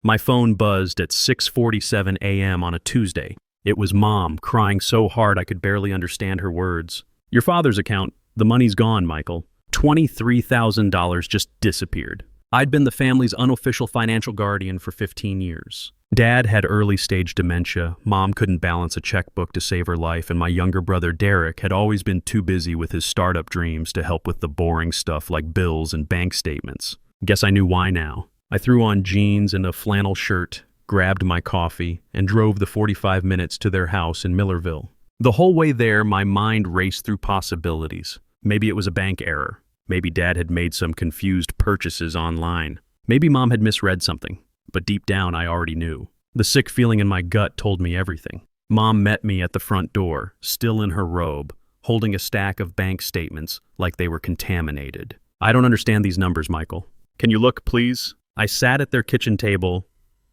My phone buzzed at 6:47 a.m. on a Tuesday. It was Mom, crying so hard I could barely understand her words. "Your father's account, the money's gone, Michael. $23,000 just disappeared." I'd been the family's unofficial financial guardian for 15 years. Dad had early-stage dementia, Mom couldn't balance a checkbook to save her life, and my younger brother Derek had always been too busy with his startup dreams to help with the boring stuff like bills and bank statements. Guess I knew why now. I threw on jeans and a flannel shirt, grabbed my coffee, and drove the 45 minutes to their house in Millerville. The whole way there, my mind raced through possibilities. Maybe it was a bank error. Maybe Dad had made some confused purchases online. Maybe Mom had misread something. But deep down, I already knew. The sick feeling in my gut told me everything. Mom met me at the front door, still in her robe, holding a stack of bank statements like they were contaminated. "I don't understand these numbers, Michael. Can you look, please?" I sat at their kitchen table,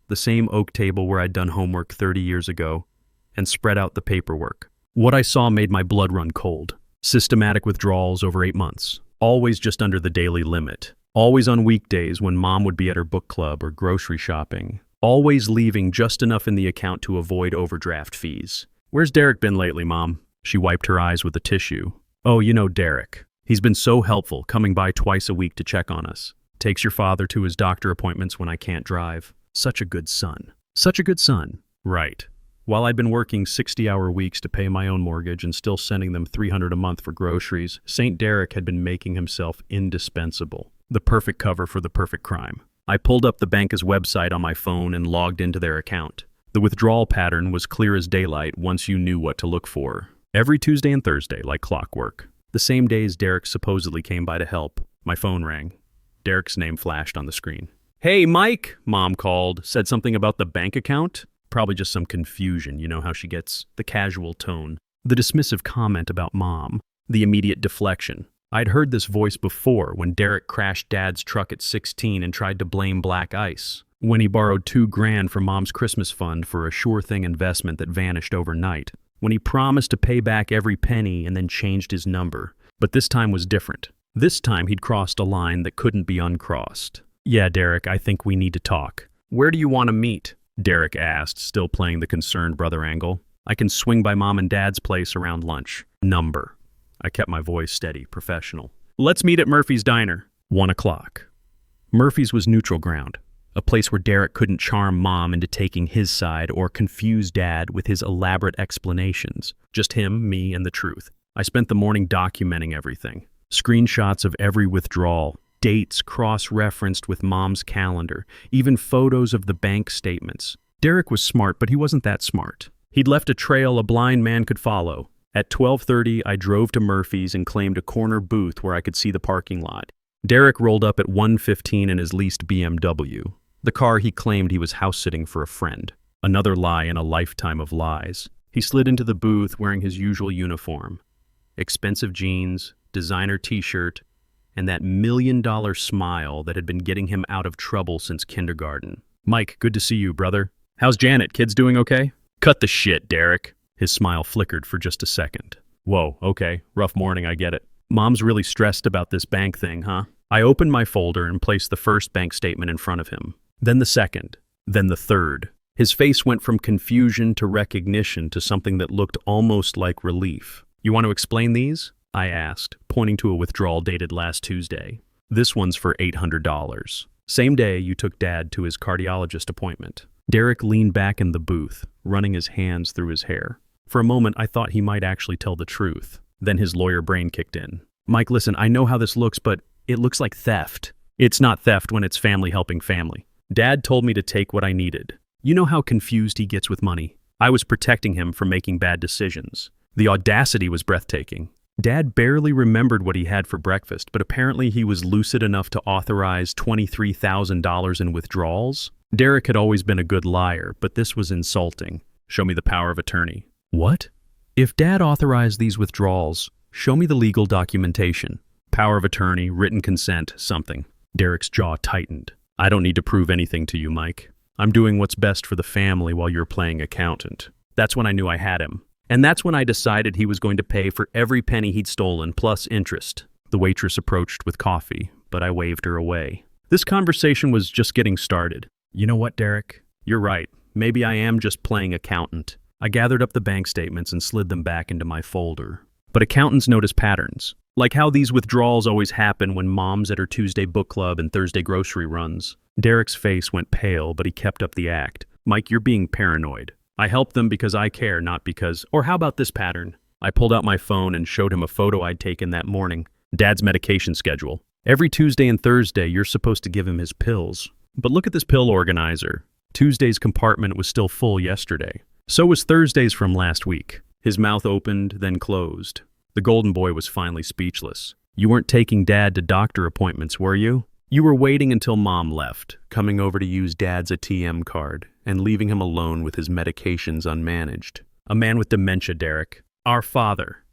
the same oak table where I'd done homework 30 years ago, and spread out the paperwork. What I saw made my blood run cold. Systematic withdrawals over 8 months, always just under the daily limit. Always on weekdays when Mom would be at her book club or grocery shopping. Always leaving just enough in the account to avoid overdraft fees. "Where's Derek been lately, Mom?" She wiped her eyes with a tissue. "Oh, you know Derek. He's been so helpful, coming by twice a week to check on us. Takes your father to his doctor appointments when I can't drive. Such a good son." Such a good son. Right. While I'd been working 60-hour weeks to pay my own mortgage and still sending them $300 a month for groceries, St. Derek had been making himself indispensable. The perfect cover for the perfect crime. I pulled up the bank's website on my phone and logged into their account. The withdrawal pattern was clear as daylight once you knew what to look for. Every Tuesday and Thursday, like clockwork. The same days Derek supposedly came by to help. My phone rang. Derek's name flashed on the screen. "Hey, Mike," Mom called, said something about the bank account. Probably just some confusion, you know how she gets. The casual tone. The dismissive comment about Mom. The immediate deflection. I'd heard this voice before when Derek crashed Dad's truck at 16 and tried to blame black ice. When he borrowed $2,000 from Mom's Christmas fund for a sure-thing investment that vanished overnight. When he promised to pay back every penny and then changed his number. But this time was different. This time he'd crossed a line that couldn't be uncrossed. "Yeah, Derek, I think we need to talk." "Where do you want to meet?" Derek asked, still playing the concerned brother angle. "I can swing by Mom and Dad's place around lunch." Number. I kept my voice steady, professional. "Let's meet at Murphy's Diner." 1 o'clock. Murphy's was neutral ground, a place where Derek couldn't charm Mom into taking his side or confuse Dad with his elaborate explanations. Just him, me, and the truth. I spent the morning documenting everything. Screenshots of every withdrawal, dates cross-referenced with Mom's calendar, even photos of the bank statements. Derek was smart, but he wasn't that smart. He'd left a trail a blind man could follow. At 12:30, I drove to Murphy's and claimed a corner booth where I could see the parking lot. Derek rolled up at 1:15 in his leased BMW, the car he claimed he was house-sitting for a friend. Another lie in a lifetime of lies. He slid into the booth wearing his usual uniform. Expensive jeans, designer t-shirt, and that $1,000,000 smile that had been getting him out of trouble since kindergarten. "Mike, good to see you, brother. How's Janet? Kids doing okay?" "Cut the shit, Derek." His smile flickered for just a second. "Whoa, okay. Rough morning, I get it. Mom's really stressed about this bank thing, huh?" I opened my folder and placed the first bank statement in front of him. Then the second. Then the third. His face went from confusion to recognition to something that looked almost like relief. "You want to explain these?" I asked, pointing to a withdrawal dated last Tuesday. "This one's for $800. Same day you took Dad to his cardiologist appointment." Derek leaned back in the booth, running his hands through his hair. For a moment, I thought he might actually tell the truth. Then his lawyer brain kicked in. "Mike, listen, I know how this looks, but it looks like theft." "It's not theft when it's family helping family. Dad told me to take what I needed. You know how confused he gets with money. I was protecting him from making bad decisions." The audacity was breathtaking. Dad barely remembered what he had for breakfast, but apparently he was lucid enough to authorize $23,000 in withdrawals. Derek had always been a good liar, but this was insulting. "Show me the power of attorney." "What?" "If Dad authorized these withdrawals, show me the legal documentation. Power of attorney, written consent, something." Derek's jaw tightened. "I don't need to prove anything to you, Mike. I'm doing what's best for the family while you're playing accountant." That's when I knew I had him. And that's when I decided he was going to pay for every penny he'd stolen, plus interest. The waitress approached with coffee, but I waved her away. This conversation was just getting started. You know what, Derek? You're right. Maybe I am just playing accountant. I gathered up the bank statements and slid them back into my folder. But accountants notice patterns, like how these withdrawals always happen when mom's at her Tuesday book club and Thursday grocery runs. Derek's face went pale, but he kept up the act. Mike, you're being paranoid. I help them because I care, not because... Or how about this pattern? I pulled out my phone and showed him a photo I'd taken that morning. Dad's medication schedule. Every Tuesday and Thursday, you're supposed to give him his pills. But look at this pill organizer. Tuesday's compartment was still full yesterday. So was Thursday's from last week. His mouth opened, then closed. The golden boy was finally speechless. You weren't taking Dad to doctor appointments, were you? You were waiting until Mom left, coming over to use Dad's ATM card, and leaving him alone with his medications unmanaged. A man with dementia, Derek. Our father.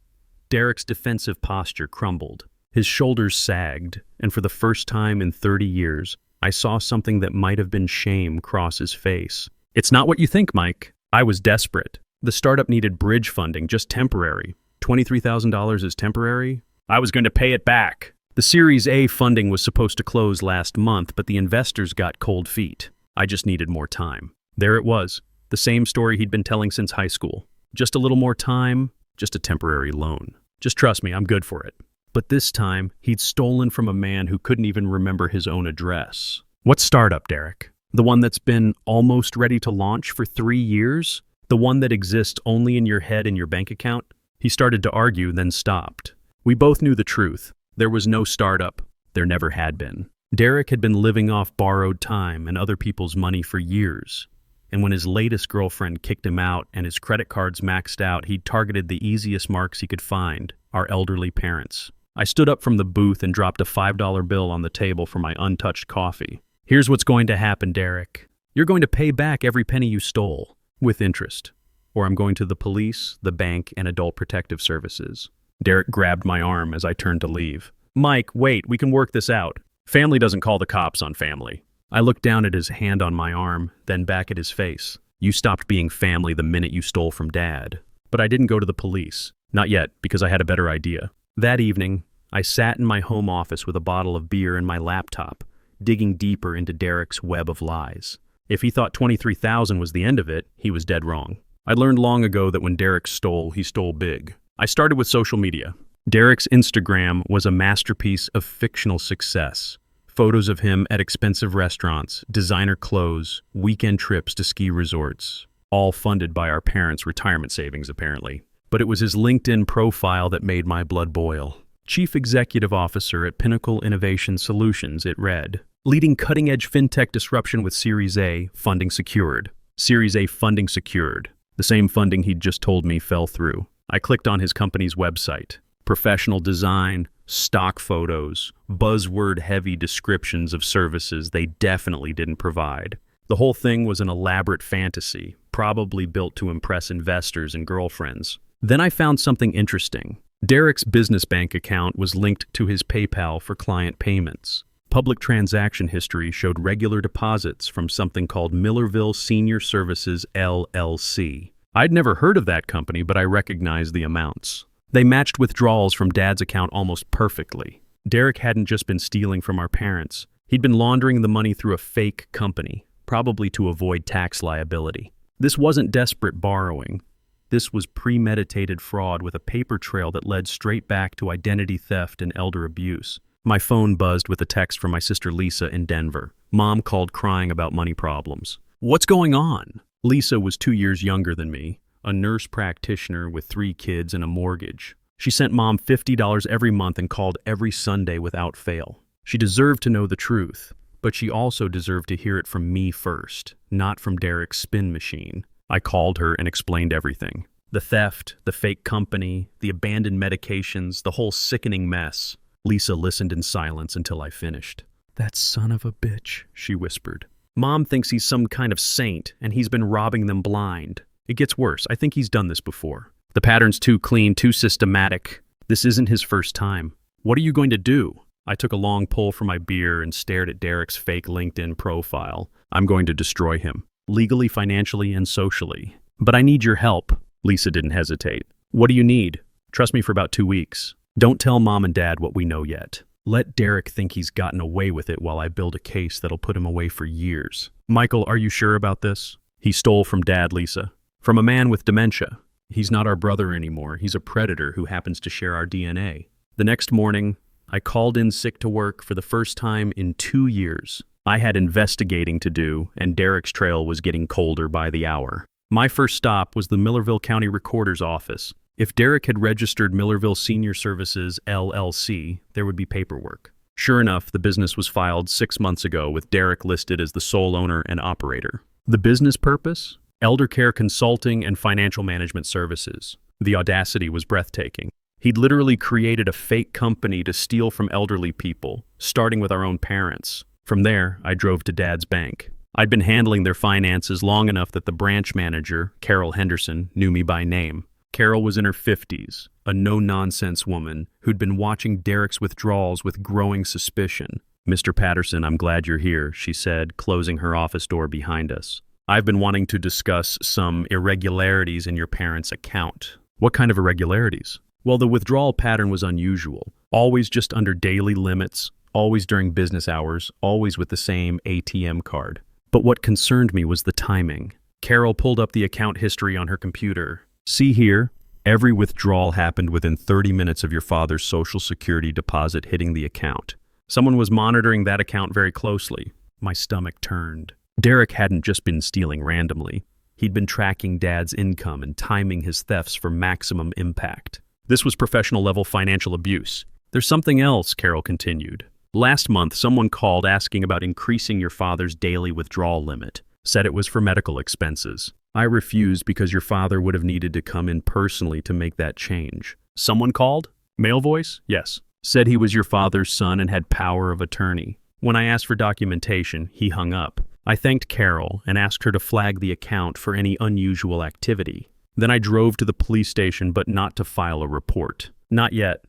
Derek's defensive posture crumbled. His shoulders sagged, and for the first time in 30 years, I saw something that might have been shame cross his face. It's not what you think, Mike. I was desperate. The startup needed bridge funding, just temporary. $23,000 is temporary? I was going to pay it back. The Series A funding was supposed to close last month, but the investors got cold feet. I just needed more time. There it was, the same story he'd been telling since high school. Just a little more time, just a temporary loan. Just trust me, I'm good for it. But this time, he'd stolen from a man who couldn't even remember his own address. What startup, Derek? The one that's been almost ready to launch for 3 years? The one that exists only in your head and your bank account? He started to argue, then stopped. We both knew the truth. There was no startup. There never had been. Derek had been living off borrowed time and other people's money for years. And when his latest girlfriend kicked him out and his credit cards maxed out, he targeted the easiest marks he could find, our elderly parents. I stood up from the booth and dropped a $5 bill on the table for my untouched coffee. Here's what's going to happen, Derek. You're going to pay back every penny you stole, with interest. Or I'm going to the police, the bank, and Adult Protective Services. Derek grabbed my arm as I turned to leave. Mike, wait, we can work this out. Family doesn't call the cops on family. I looked down at his hand on my arm, then back at his face. You stopped being family the minute you stole from Dad. But I didn't go to the police. Not yet, because I had a better idea. That evening, I sat in my home office with a bottle of beer and my laptop, digging deeper into Derek's web of lies. If he thought $23,000 was the end of it, he was dead wrong. I learned long ago that when Derek stole, he stole big. I started with social media. Derek's Instagram was a masterpiece of fictional success. Photos of him at expensive restaurants, designer clothes, weekend trips to ski resorts, all funded by our parents' retirement savings, apparently. But it was his LinkedIn profile that made my blood boil. Chief Executive Officer at Pinnacle Innovation Solutions, it read. Leading cutting-edge fintech disruption with Series A funding secured. Series A funding secured. The same funding he'd just told me fell through. I clicked on his company's website. Professional design, stock photos, buzzword-heavy descriptions of services they definitely didn't provide. The whole thing was an elaborate fantasy, probably built to impress investors and girlfriends. Then I found something interesting. Derek's business bank account was linked to his PayPal for client payments. Public transaction history showed regular deposits from something called Millerville Senior Services, LLC. I'd never heard of that company, but I recognized the amounts. They matched withdrawals from Dad's account almost perfectly. Derek hadn't just been stealing from our parents. He'd been laundering the money through a fake company, probably to avoid tax liability. This wasn't desperate borrowing. This was premeditated fraud with a paper trail that led straight back to identity theft and elder abuse. My phone buzzed with a text from my sister Lisa in Denver. Mom called crying about money problems. What's going on? Lisa was 2 years younger than me, a nurse practitioner with 3 kids and a mortgage. She sent Mom $50 every month and called every Sunday without fail. She deserved to know the truth, but she also deserved to hear it from me first, not from Derek's spin machine. I called her and explained everything. The theft, the fake company, the abandoned medications, the whole sickening mess. Lisa listened in silence until I finished. That son of a bitch, she whispered. Mom thinks he's some kind of saint, and he's been robbing them blind. It gets worse. I think he's done this before. The pattern's too clean, too systematic. This isn't his first time. What are you going to do? I took a long pull from my beer and stared at Derek's fake LinkedIn profile. I'm going to destroy him. Legally, financially, and socially. But I need your help. Lisa didn't hesitate. What do you need? Trust me for about 2 weeks. Don't tell Mom and Dad what we know yet. Let Derek think he's gotten away with it while I build a case that'll put him away for years. Michael, are you sure about this? He stole from Dad, Lisa. From a man with dementia. He's not our brother anymore. He's a predator who happens to share our DNA. The next morning, I called in sick to work for the first time in 2 years. I had investigating to do, and Derek's trail was getting colder by the hour. My first stop was the Millerville County Recorder's office. If Derek had registered Millerville Senior Services, LLC, there would be paperwork. Sure enough, the business was filed 6 months ago with Derek listed as the sole owner and operator. The business purpose? Elder care consulting and financial management services. The audacity was breathtaking. He'd literally created a fake company to steal from elderly people, starting with our own parents. From there, I drove to Dad's bank. I'd been handling their finances long enough that the branch manager, Carol Henderson, knew me by name. Carol was in her 50s, a no-nonsense woman who'd been watching Derek's withdrawals with growing suspicion. "Mr. Patterson, I'm glad you're here," she said, closing her office door behind us. "I've been wanting to discuss some irregularities in your parents' account." "What kind of irregularities?" "Well, the withdrawal pattern was unusual. Always just under daily limits, always during business hours, always with the same ATM card. But what concerned me was the timing." Carol pulled up the account history on her computer. "See here, every withdrawal happened within 30 minutes of your father's Social Security deposit hitting the account. Someone was monitoring that account very closely." My stomach turned. Derek hadn't just been stealing randomly. He'd been tracking Dad's income and timing his thefts for maximum impact. This was professional-level financial abuse. "There's something else," Carol continued. "Last month, someone called asking about increasing your father's daily withdrawal limit. Said it was for medical expenses. I refused because your father would have needed to come in personally to make that change." "Someone called?" "Male voice?" "Yes. Said he was your father's son and had power of attorney. When I asked for documentation, he hung up. I thanked Carol and asked her to flag the account for any unusual activity. Then I drove to the police station, but not to file a report. Not yet.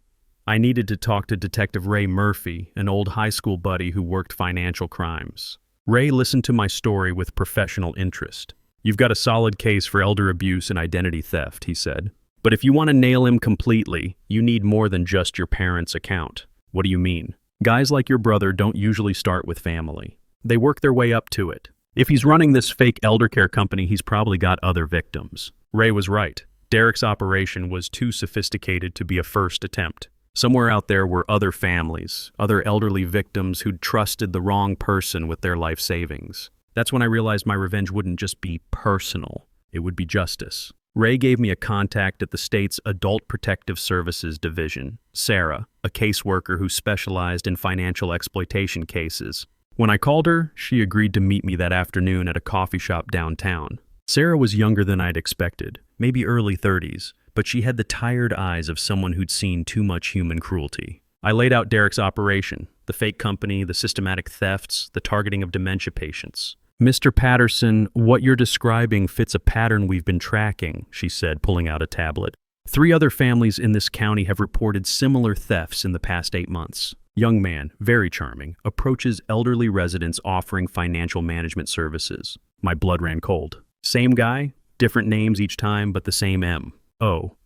I needed to talk to Detective Ray Murphy, an old high school buddy who worked financial crimes. Ray listened to my story with professional interest. "You've got a solid case for elder abuse and identity theft," he said. "But if you want to nail him completely, you need more than just your parents' account." "What do you mean?" "Guys like your brother don't usually start with family. They work their way up to it. If he's running this fake elder care company, he's probably got other victims." Ray was right. Derek's operation was too sophisticated to be a first attempt. Somewhere out there were other families, other elderly victims who'd trusted the wrong person with their life savings. That's when I realized my revenge wouldn't just be personal, it would be justice. Ray gave me a contact at the state's Adult Protective Services Division, Sarah, a caseworker who specialized in financial exploitation cases. When I called her, she agreed to meet me that afternoon at a coffee shop downtown. Sarah was younger than I'd expected, maybe early 30s, but she had the tired eyes of someone who'd seen too much human cruelty. I laid out Derek's operation, the fake company, the systematic thefts, the targeting of dementia patients. "Mr. Patterson, what you're describing fits a pattern we've been tracking," she said, pulling out a tablet. 3 other families in this county have reported similar thefts in the past 8 months. Young man, very charming, approaches elderly residents offering financial management services. My blood ran cold. Same guy, different names each time, but the same M.O.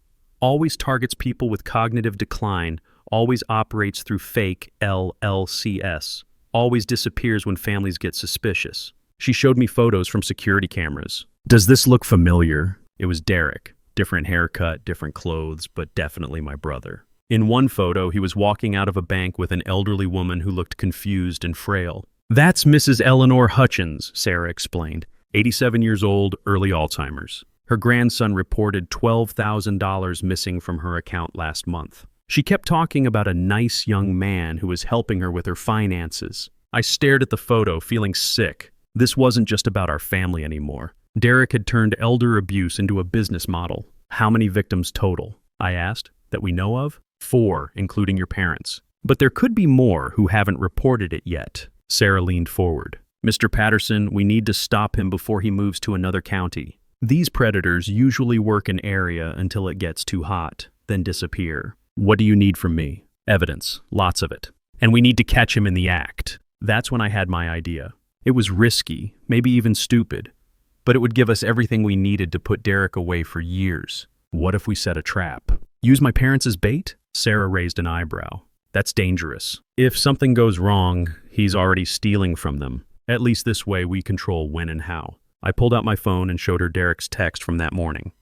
Always targets people with cognitive decline, always operates through fake LLCs, always disappears when families get suspicious. She showed me photos from security cameras. "Does this look familiar?" It was Derek. Different haircut, different clothes, but definitely my brother. In one photo, he was walking out of a bank with an elderly woman who looked confused and frail. "That's Mrs. Eleanor Hutchins," Sarah explained. 87 years old, early Alzheimer's. Her grandson reported $12,000 missing from her account last month. She kept talking about a nice young man who was helping her with her finances. I stared at the photo, feeling sick. This wasn't just about our family anymore. Derek had turned elder abuse into a business model. "How many victims total?" I asked. "That we know of?" 4, including your parents. "But there could be more who haven't reported it yet." Sarah leaned forward. "Mr. Patterson, we need to stop him before he moves to another county. These predators usually work an area until it gets too hot, then disappear." "What do you need from me?" "Evidence, lots of it. And we need to catch him in the act." That's when I had my idea. It was risky, maybe even stupid, but it would give us everything we needed to put Derek away for years. What if we set a trap? "Use my parents as bait?" Sarah raised an eyebrow. That's dangerous. If something goes wrong, he's already stealing from them. At least this way we control when and how. I pulled out my phone and showed her Derek's text from that morning.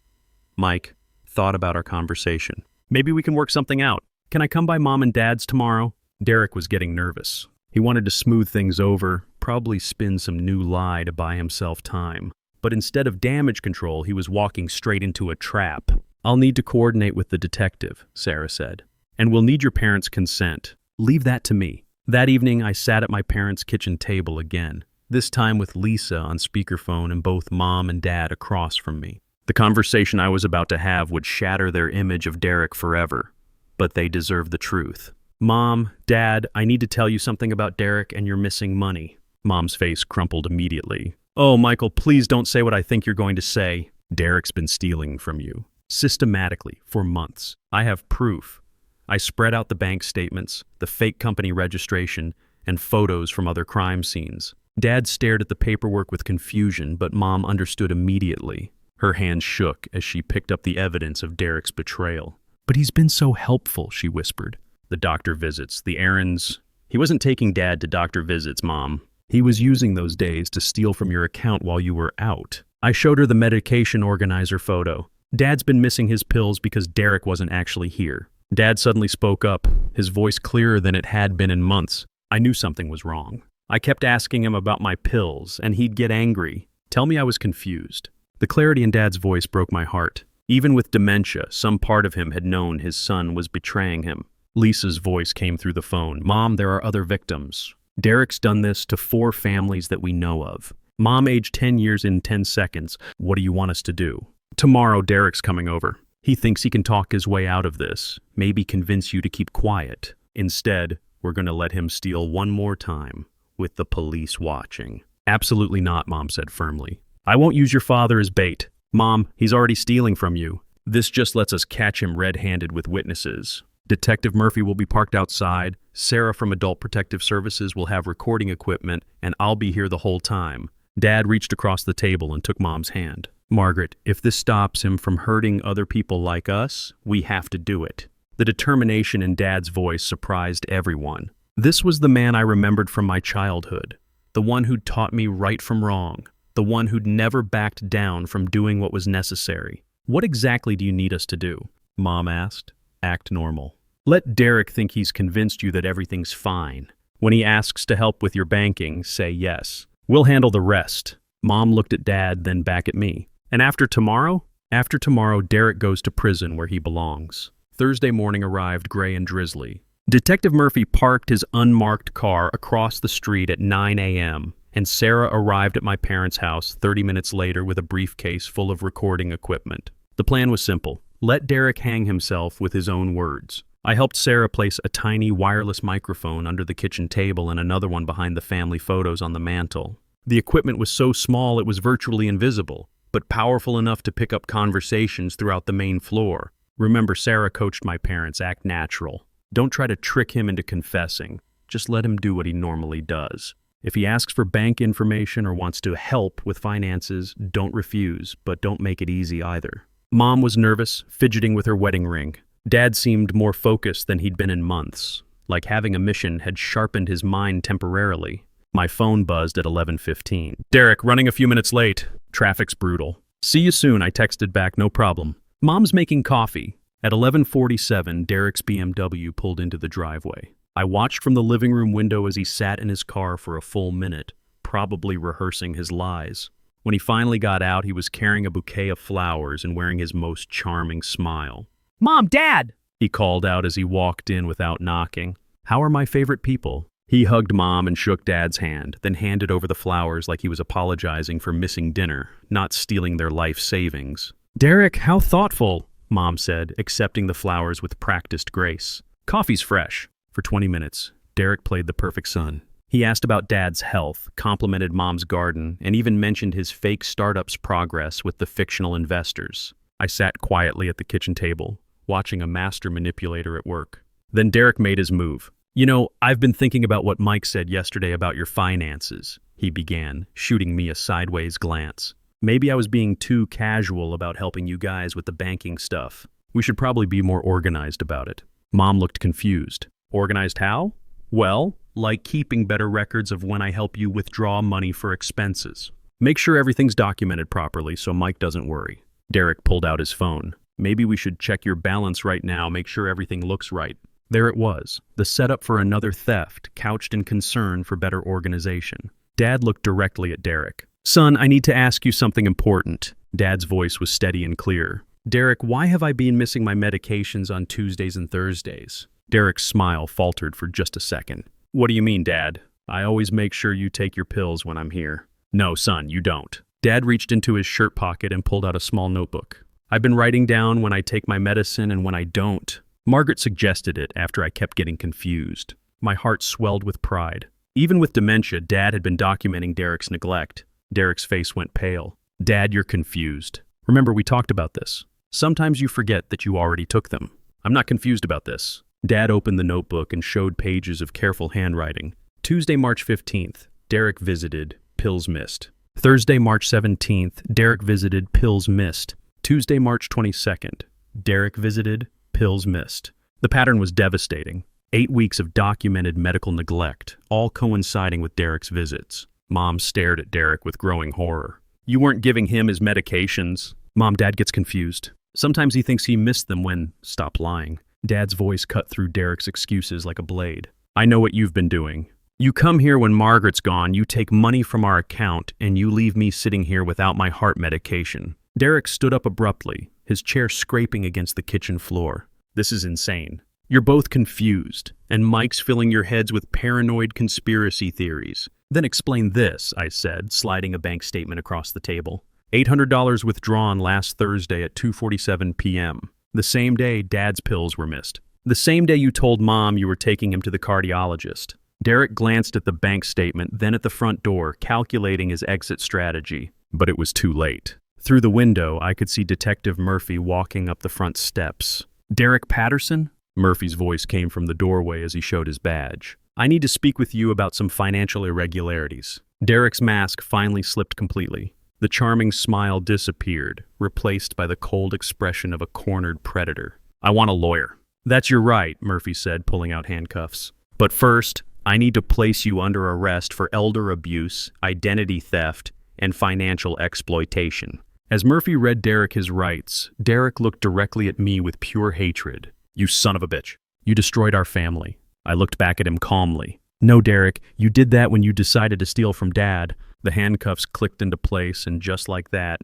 Mike, thought about our conversation. Maybe we can work something out. Can I come by Mom and Dad's tomorrow? Derek was getting nervous. He wanted to smooth things over, probably spin some new lie to buy himself time. But instead of damage control, he was walking straight into a trap. I'll need to coordinate with the detective, Sarah said. And we'll need your parents' consent. Leave that to me. That evening, I sat at my parents' kitchen table again, this time with Lisa on speakerphone and both Mom and Dad across from me. The conversation I was about to have would shatter their image of Derek forever, but they deserve the truth. Mom, Dad, I need to tell you something about Derek and your missing money. Mom's face crumpled immediately. Oh, Michael, please don't say what I think you're going to say. Derek's been stealing from you. Systematically, for months. I have proof. I spread out the bank statements, the fake company registration, and photos from other crime scenes. Dad stared at the paperwork with confusion, but Mom understood immediately. Her hands shook as she picked up the evidence of Derek's betrayal. But he's been so helpful, she whispered. The doctor visits, the errands. He wasn't taking Dad to doctor visits, Mom. He was using those days to steal from your account while you were out. I showed her the medication organizer photo. Dad's been missing his pills because Derek wasn't actually here. Dad suddenly spoke up, his voice clearer than it had been in months. I knew something was wrong. I kept asking him about my pills, and he'd get angry. Tell me I was confused. The clarity in Dad's voice broke my heart. Even with dementia, some part of him had known his son was betraying him. Lisa's voice came through the phone. Mom, there are other victims. Derek's done this to 4 families that we know of. Mom aged 10 years in 10 seconds. What do you want us to do? Tomorrow, Derek's coming over. He thinks he can talk his way out of this, maybe convince you to keep quiet. Instead, we're going to let him steal one more time, with the police watching. Absolutely not, Mom said firmly. I won't use your father as bait. Mom, he's already stealing from you. This just lets us catch him red-handed with witnesses. Detective Murphy will be parked outside, Sarah from Adult Protective Services will have recording equipment, and I'll be here the whole time. Dad reached across the table and took Mom's hand. Margaret, if this stops him from hurting other people like us, we have to do it. The determination in Dad's voice surprised everyone. This was the man I remembered from my childhood, the one who'd taught me right from wrong, the one who'd never backed down from doing what was necessary. What exactly do you need us to do? Mom asked. Act normal. Let Derek think he's convinced you that everything's fine. When he asks to help with your banking, say yes. We'll handle the rest. Mom looked at Dad, then back at me. And after tomorrow? After tomorrow, Derek goes to prison where he belongs. Thursday morning arrived gray and drizzly. Detective Murphy parked his unmarked car across the street at 9 a.m., and Sarah arrived at my parents' house 30 minutes later with a briefcase full of recording equipment. The plan was simple. Let Derek hang himself with his own words. I helped Sarah place a tiny wireless microphone under the kitchen table and another one behind the family photos on the mantel. The equipment was so small it was virtually invisible, but powerful enough to pick up conversations throughout the main floor. Remember, Sarah coached my parents, act natural. Don't try to trick him into confessing. Just let him do what he normally does. If he asks for bank information or wants to help with finances, don't refuse, but don't make it easy either. Mom was nervous, fidgeting with her wedding ring. Dad seemed more focused than he'd been in months, like having a mission had sharpened his mind temporarily. My phone buzzed at 11:15. Derek, running a few minutes late. Traffic's brutal. See you soon, I texted back, no problem. Mom's making coffee. At 11:47, Derek's BMW pulled into the driveway. I watched from the living room window as he sat in his car for a full minute, probably rehearsing his lies. When he finally got out, he was carrying a bouquet of flowers and wearing his most charming smile. Mom, Dad! He called out as he walked in without knocking. How are my favorite people? He hugged Mom and shook Dad's hand, then handed over the flowers like he was apologizing for missing dinner, not stealing their life savings. Derek, how thoughtful, Mom said, accepting the flowers with practiced grace. Coffee's fresh. For 20 minutes, Derek played the perfect son. He asked about Dad's health, complimented Mom's garden, and even mentioned his fake startup's progress with the fictional investors. I sat quietly at the kitchen table, watching a master manipulator at work. Then Derek made his move. You know, I've been thinking about what Mike said yesterday about your finances, he began, shooting me a sideways glance. Maybe I was being too casual about helping you guys with the banking stuff. We should probably be more organized about it. Mom looked confused. Organized how? Well, like keeping better records of when I help you withdraw money for expenses. Make sure everything's documented properly so Mike doesn't worry. Derek pulled out his phone. Maybe we should check your balance right now, make sure everything looks right. There it was, the setup for another theft, couched in concern for better organization. Dad looked directly at Derek. Son, I need to ask you something important. Dad's voice was steady and clear. Derek, why have I been missing my medications on Tuesdays and Thursdays? Derek's smile faltered for just a second. What do you mean, Dad? I always make sure you take your pills when I'm here. No, son, you don't. Dad reached into his shirt pocket and pulled out a small notebook. I've been writing down when I take my medicine and when I don't. Margaret suggested it after I kept getting confused. My heart swelled with pride. Even with dementia, Dad had been documenting Derek's neglect. Derek's face went pale. Dad, you're confused. Remember, we talked about this. Sometimes you forget that you already took them. I'm not confused about this. Dad opened the notebook and showed pages of careful handwriting. Tuesday, March 15th, Derek visited, pills missed. Thursday, March 17th, Derek visited, pills missed. Tuesday, March 22nd, Derek visited, pills missed. The pattern was devastating. 8 weeks of documented medical neglect, all coinciding with Derek's visits. Mom stared at Derek with growing horror. You weren't giving him his medications. Mom, Dad gets confused. Sometimes he thinks he missed them when, stop lying. Dad's voice cut through Derek's excuses like a blade. I know what you've been doing. You come here when Margaret's gone, you take money from our account, and you leave me sitting here without my heart medication. Derek stood up abruptly, his chair scraping against the kitchen floor. This is insane. You're both confused, and Mike's filling your heads with paranoid conspiracy theories. Then explain this, I said, sliding a bank statement across the table. $800 withdrawn last Thursday at 2:47 p.m. The same day Dad's pills were missed. The same day you told Mom you were taking him to the cardiologist. Derek glanced at the bank statement, then at the front door, calculating his exit strategy. But it was too late. Through the window, I could see Detective Murphy walking up the front steps. Derek Patterson? Murphy's voice came from the doorway as he showed his badge. I need to speak with you about some financial irregularities. Derek's mask finally slipped completely. The charming smile disappeared, replaced by the cold expression of a cornered predator. I want a lawyer. That's your right, Murphy said, pulling out handcuffs. But first, I need to place you under arrest for elder abuse, identity theft, and financial exploitation. As Murphy read Derek his rights, Derek looked directly at me with pure hatred. You son of a bitch. You destroyed our family. I looked back at him calmly. No, Derek, you did that when you decided to steal from Dad. The handcuffs clicked into place, and just like that,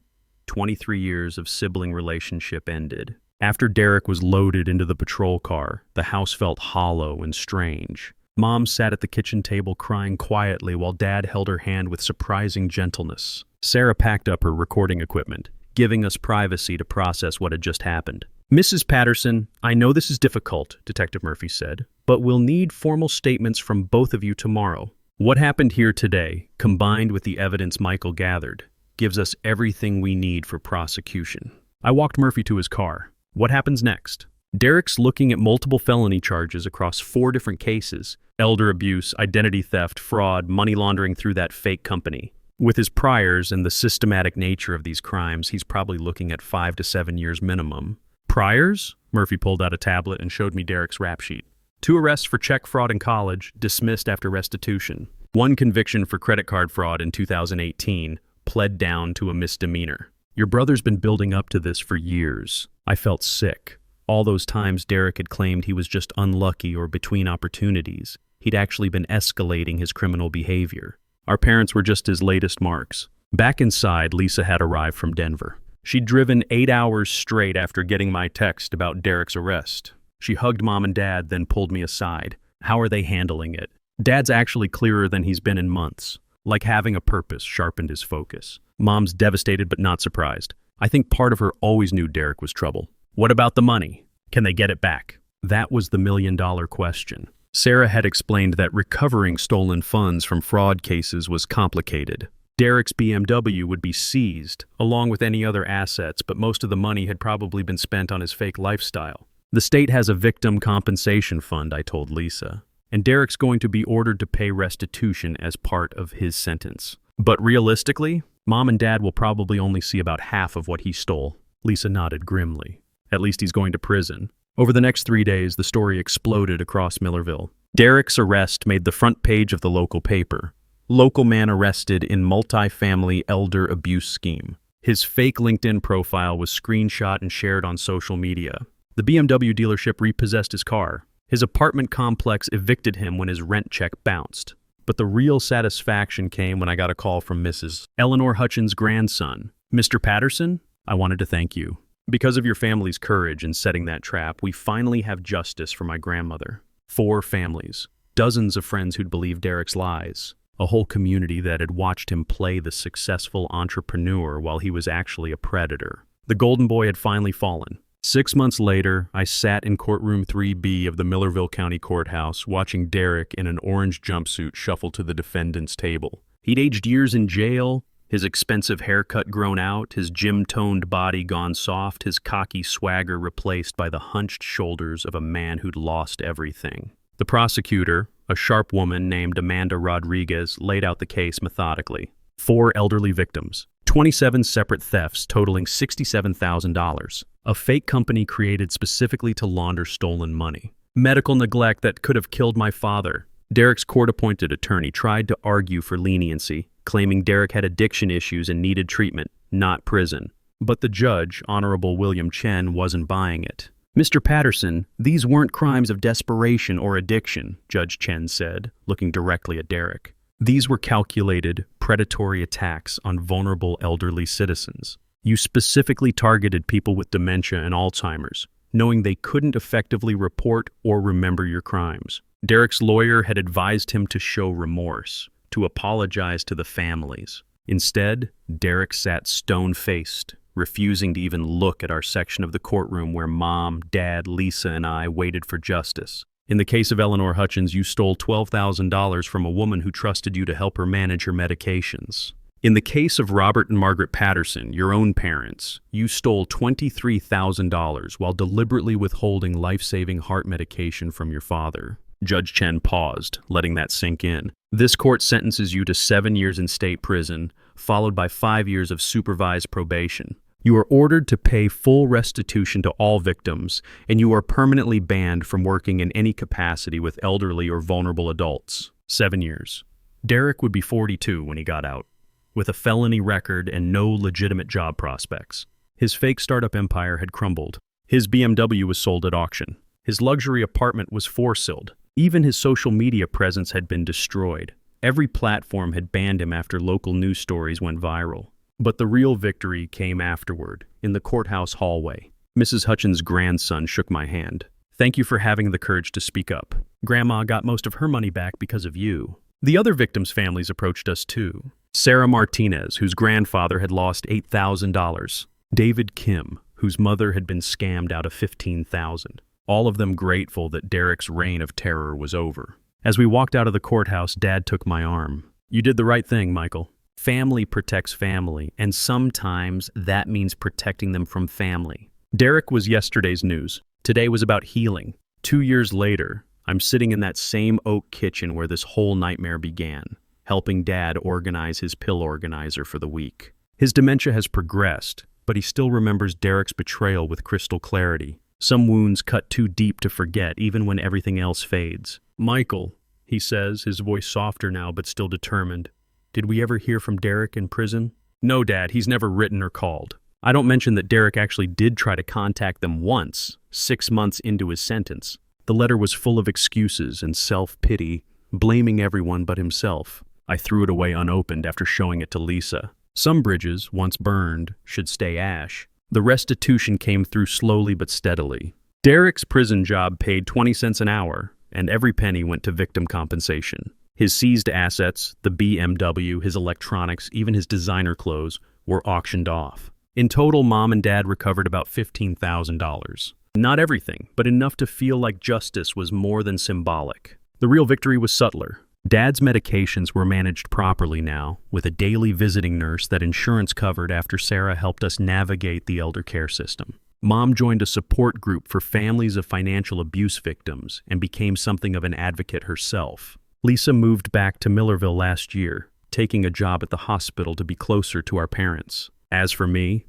23 years of sibling relationship ended. After Derek was loaded into the patrol car, the house felt hollow and strange. Mom sat at the kitchen table crying quietly while Dad held her hand with surprising gentleness. Sarah packed up her recording equipment, giving us privacy to process what had just happened. Mrs. Patterson, I know this is difficult, Detective Murphy said, but we'll need formal statements from both of you tomorrow. What happened here today, combined with the evidence Michael gathered, gives us everything we need for prosecution. I walked Murphy to his car. What happens next? Derek's looking at multiple felony charges across 4 different cases: elder abuse, identity theft, fraud, money laundering through that fake company. With his priors and the systematic nature of these crimes, he's probably looking at 5 to 7 years minimum. Priors? Murphy pulled out a tablet and showed me Derek's rap sheet. 2 arrests for check fraud in college, dismissed after restitution. 1 conviction for credit card fraud in 2018, pled down to a misdemeanor. Your brother's been building up to this for years. I felt sick. All those times Derek had claimed he was just unlucky or between opportunities, he'd actually been escalating his criminal behavior. Our parents were just his latest marks. Back inside, Lisa had arrived from Denver. She'd driven 8 hours straight after getting my text about Derek's arrest. She hugged Mom and Dad, then pulled me aside. How are they handling it? Dad's actually clearer than he's been in months. Like having a purpose sharpened his focus. Mom's devastated but not surprised. I think part of her always knew Derek was trouble. What about the money? Can they get it back? That was the million-dollar question. Sarah had explained that recovering stolen funds from fraud cases was complicated. Derek's BMW would be seized, along with any other assets, but most of the money had probably been spent on his fake lifestyle. The state has a victim compensation fund, I told Lisa, and Derek's going to be ordered to pay restitution as part of his sentence. But realistically, Mom and Dad will probably only see about half of what he stole. Lisa nodded grimly. At least he's going to prison. Over the next 3 days, the story exploded across Millerville. Derek's arrest made the front page of the local paper. Local man arrested in multi-family elder abuse scheme. His fake LinkedIn profile was screenshot and shared on social media. The BMW dealership repossessed his car. His apartment complex evicted him when his rent check bounced. But the real satisfaction came when I got a call from Mrs. Eleanor Hutchins' grandson. Mr. Patterson, I wanted to thank you. Because of your family's courage in setting that trap, we finally have justice for my grandmother. 4 families, dozens of friends who'd believed Derek's lies, a whole community that had watched him play the successful entrepreneur while he was actually a predator. The golden boy had finally fallen. 6 months later, I sat in courtroom 3B of the Millerville County Courthouse watching Derek in an orange jumpsuit shuffle to the defendant's table. He'd aged years in jail, his expensive haircut grown out, his gym-toned body gone soft, his cocky swagger replaced by the hunched shoulders of a man who'd lost everything. The prosecutor, a sharp woman named Amanda Rodriguez, laid out the case methodically. 4 elderly victims, 27 separate thefts totaling $67,000. A fake company created specifically to launder stolen money. Medical neglect that could have killed my father. Derek's court-appointed attorney tried to argue for leniency, claiming Derek had addiction issues and needed treatment, not prison. But the judge, Honorable William Chen, wasn't buying it. Mr. Patterson, these weren't crimes of desperation or addiction, Judge Chen said, looking directly at Derek. These were calculated, predatory attacks on vulnerable elderly citizens. You specifically targeted people with dementia and Alzheimer's, knowing they couldn't effectively report or remember your crimes. Derek's lawyer had advised him to show remorse, to apologize to the families. Instead, Derek sat stone-faced, refusing to even look at our section of the courtroom where Mom, Dad, Lisa, and I waited for justice. In the case of Eleanor Hutchins, you stole $12,000 from a woman who trusted you to help her manage her medications. In the case of Robert and Margaret Patterson, your own parents, you stole $23,000 while deliberately withholding life-saving heart medication from your father. Judge Chen paused, letting that sink in. This court sentences you to 7 years in state prison, followed by 5 years of supervised probation. You are ordered to pay full restitution to all victims, and you are permanently banned from working in any capacity with elderly or vulnerable adults. 7 years. Derek would be 42 when he got out, with a felony record and no legitimate job prospects. His fake startup empire had crumbled. His BMW was sold at auction. His luxury apartment was for-sold. Even his social media presence had been destroyed. Every platform had banned him after local news stories went viral. But the real victory came afterward, in the courthouse hallway. Mrs. Hutchins' grandson shook my hand. Thank you for having the courage to speak up. Grandma got most of her money back because of you. The other victims' families approached us too. Sarah Martinez, whose grandfather had lost $8,000. David Kim, whose mother had been scammed out of $15,000. All of them grateful that Derek's reign of terror was over. As we walked out of the courthouse, Dad took my arm. You did the right thing, Michael. Family protects family, and sometimes that means protecting them from family. Derek was yesterday's news. Today was about healing. 2 years later, I'm sitting in that same oak kitchen where this whole nightmare began, helping Dad organize his pill organizer for the week. His dementia has progressed, but he still remembers Derek's betrayal with crystal clarity. Some wounds cut too deep to forget, even when everything else fades. Michael, he says, his voice softer now but still determined. Did we ever hear from Derek in prison? No, Dad, he's never written or called. I don't mention that Derek actually did try to contact them once, 6 months into his sentence. The letter was full of excuses and self-pity, blaming everyone but himself. I threw it away unopened after showing it to Lisa. Some bridges, once burned, should stay ash. The restitution came through slowly but steadily. Derek's prison job paid 20 cents an hour, and every penny went to victim compensation. His seized assets, the BMW, his electronics, even his designer clothes, were auctioned off. In total, Mom and Dad recovered about $15,000. Not everything, but enough to feel like justice was more than symbolic. The real victory was subtler. Dad's medications were managed properly now, with a daily visiting nurse that insurance covered after Sarah helped us navigate the elder care system. Mom joined a support group for families of financial abuse victims and became something of an advocate herself. Lisa moved back to Millerville last year, taking a job at the hospital to be closer to our parents. As for me,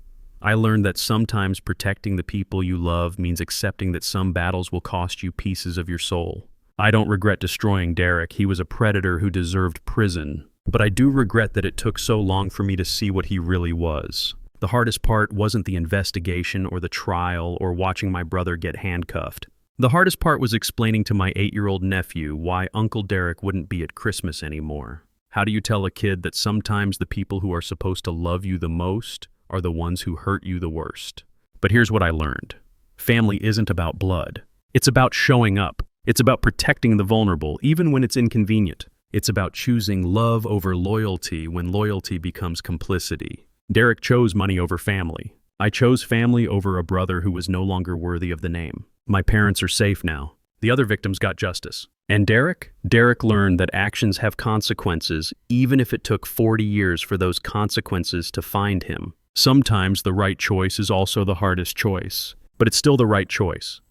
I learned that sometimes protecting the people you love means accepting that some battles will cost you pieces of your soul. I don't regret destroying Derek. He was a predator who deserved prison. But I do regret that it took so long for me to see what he really was. The hardest part wasn't the investigation or the trial or watching my brother get handcuffed. The hardest part was explaining to my 8-year-old nephew why Uncle Derek wouldn't be at Christmas anymore. How do you tell a kid that sometimes the people who are supposed to love you the most are the ones who hurt you the worst? But here's what I learned. Family isn't about blood. It's about showing up. It's about protecting the vulnerable, even when it's inconvenient. It's about choosing love over loyalty when loyalty becomes complicity. Derek chose money over family. I chose family over a brother who was no longer worthy of the name. My parents are safe now. The other victims got justice. And Derek? Derek learned that actions have consequences, even if it took 40 years for those consequences to find him. Sometimes the right choice is also the hardest choice, but it's still the right choice.